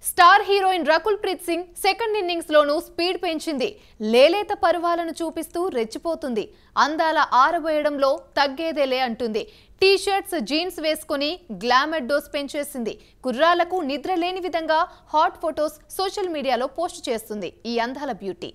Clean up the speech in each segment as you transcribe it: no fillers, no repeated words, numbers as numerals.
Star heroine Rakul Preet Singh second innings లోనూ speed పెంచింది. లేలేత పరువాలను చూపిస్తూ రెచ్చిపోతుంది. అందాల ఆరబోయడంలో తగ్గేదేలే అంటుంది. టీ షర్ట్స్ జీన్స్ వేసుకుని గ్లామర్ డోస్ పెంచేసింది. కుర్రాలకు నిద్ర లేని విధంగా హాట్ ఫొటోస్ సోషల్ మీడియాలో పోస్ట్ చేస్తుంది ఈ అందాల బ్యూటీ.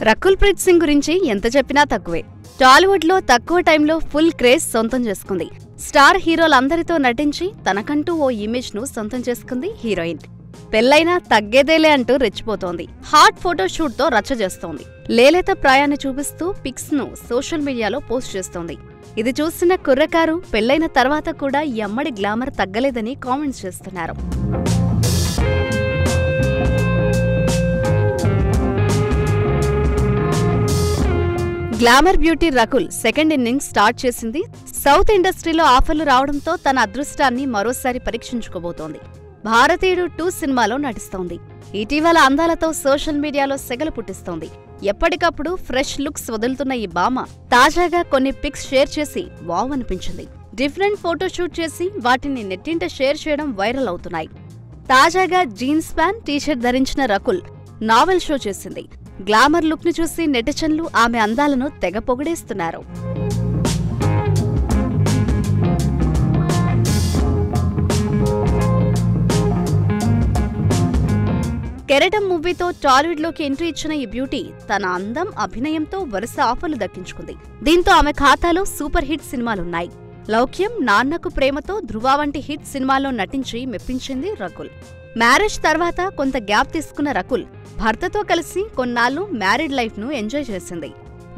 రకుల్ ప్రీత్ సింగ్ గురించి ఎంత చెప్పినా తక్కువే. టాలీవుడ్ లో తక్కువ టైంలో ఫుల్ క్రేజ్ సొంతం చేసుకుంది. స్టార్ హీరోలందరితో నటించి తనకంటూ ఓ ఇమేజ్ ను సొంతం చేసుకుంది హీరోయిన్. పెళ్లైనా తగ్గేదేలే అంటూ రెచ్చిపోతోంది. హాట్ ఫోటోషూట్ తో రచ్చ చేస్తోంది. లేలేత ప్రాయాన్ని చూపిస్తూ పిక్స్ ను సోషల్ మీడియాలో పోస్ట్ చేస్తోంది. ఇది చూసిన కుర్రకారు పెళ్లైన తర్వాత కూడా ఈ అమ్మడి గ్లామర్ తగ్గలేదని కామెంట్స్ చేస్తున్నారు. Glamour beauty Rakul second innings start చేసింది. సౌత్ ఇండస్ట్రీలో ఆఫర్లు రావడంతో తన అదృష్టాన్ని మరోసారి పరీక్షించుకోబోతోంది. భారతీయుడు 2 సినిమాలో నటిస్తోంది. ఇటీవల అందాలతో సోషల్ మీడియాలో సెగలు పుట్టిస్తోంది. ఎప్పటికప్పుడు ఫ్రెష్ లుక్స్ వదులుతున్న ఈ భామ తాజాగా కొన్ని పిక్స్ షేర్ చేసి వావ్ అనిపించింది. డిఫరెంట్ ఫోటోషూట్ చేసి వాటిని నెట్టింట షేర్ చేయడం వైరల్ అవుతున్నాయి. తాజాగా జీన్స్ ప్యాంట్, టీషర్ట్ ధరించిన రకుల్ నావెల్ షో చేసింది. గ్లామర్ లుక్ ను చూసి నెటిజన్లు ఆమె అందాలను తెగ పొగిడేస్తున్నారు. కెరటం మూవీతో టాలీవుడ్ లోకి ఎంట్రీ ఇచ్చిన ఈ బ్యూటీ తన అందం, అభినయంతో వరుస ఆఫర్లు దక్కించుకుంది. దీంతో ఆమె ఖాతాలో సూపర్ హిట్ సినిమాలున్నాయి. లౌక్యం, నాన్నకు ప్రేమతో, ధృవ వంటి హిట్ సినిమాల్లో నటించి మెప్పించింది రకుల్. మ్యారేజ్ తర్వాత కొంత గ్యాప్ తీసుకున్న రకుల్ భర్తతో కలిసి కొన్నాళ్లు మ్యారీడ్ లైఫ్ ను ఎంజాయ్ చేసింది.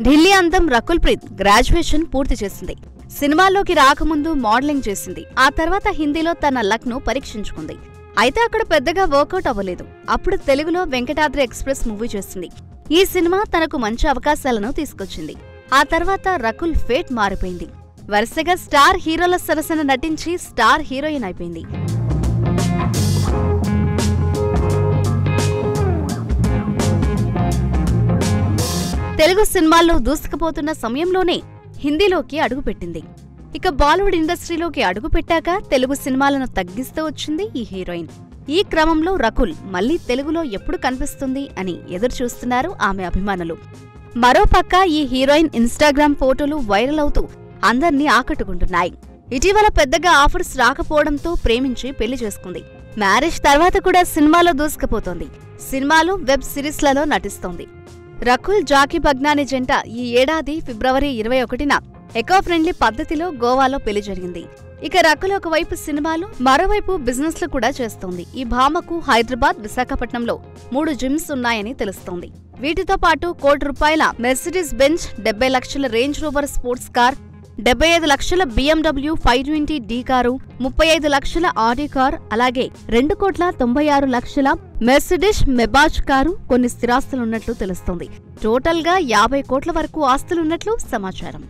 ఢిల్లీ అందం రకుల్ ప్రీత్ గ్రాడ్యుయేషన్ పూర్తి చేసింది. సినిమాల్లోకి రాకముందు మోడలింగ్ చేసింది. ఆ తర్వాత హిందీలో తన లక్ ను పరీక్షించుకుంది. అయితే అక్కడ పెద్దగా వర్కౌట్ అవ్వలేదు. అప్పుడు తెలుగులో వెంకటాద్రి ఎక్స్ప్రెస్ మూవీ చేసింది. ఈ సినిమా తనకు మంచి అవకాశాలను తీసుకొచ్చింది. ఆ తర్వాత రకుల్ ఫేట్ మారిపోయింది. వరుసగా స్టార్ హీరోల సరసన నటించి స్టార్ హీరోయిన్ అయిపోయింది. తెలుగు సినిమాల్లో దూసుకుపోతున్న సమయంలోనే హిందీలోకి అడుగుపెట్టింది. ఇక బాలీవుడ్ ఇండస్ట్రీలోకి అడుగుపెట్టాక తెలుగు సినిమాలను తగ్గిస్తూ వచ్చింది ఈ హీరోయిన్. ఈ క్రమంలో రకుల్ మళ్లీ తెలుగులో ఎప్పుడు కనిపిస్తుంది అని ఎదురుచూస్తున్నారు ఆమె అభిమానులు. మరోపక్క ఈ హీరోయిన్ ఇన్స్టాగ్రామ్ ఫోటోలు వైరల్ అవుతూ అందర్నీ ఆకట్టుకుంటున్నాయి. ఇటీవల పెద్దగా ఆఫర్స్ రాకపోవడంతో ప్రేమించి పెళ్లి చేసుకుంది. మ్యారేజ్ తర్వాత కూడా సినిమాలో దూసుకుపోతోంది. సినిమాలు, వెబ్ సిరీస్లలో నటిస్తోంది. రకుల్ జాకీ బగ్నాని జంట ఈ ఏడాది ఫిబ్రవరి 21న ఎకో ఫ్రెండ్లీ పద్ధతిలో గోవాలో పెళ్లి జరిగింది. ఇక రకుల్ ఒకవైపు సినిమాలు, మరోవైపు బిజినెస్లు కూడా చేస్తోంది. ఈ భామకు హైదరాబాద్, విశాఖపట్నంలో 3 జిమ్స్ ఉన్నాయని తెలుస్తోంది. వీటితో పాటు ₹1,00,00,000 మెర్సిడీస్ బెంజ్, 70 లక్షల రేంజ్ రోవర్ స్పోర్ట్స్ కార్, 75 లక్షల BMW 520D కారు, 35 లక్షల ఆడి కార్, అలాగే 2,96,00,000 మెర్సిడీస్ మెబాజ్ కారు, కొన్ని స్థిరాస్తులున్నట్లు తెలుస్తోంది. టోటల్ గా 50 కోట్ల వరకు ఆస్తులున్నట్లు సమాచారం.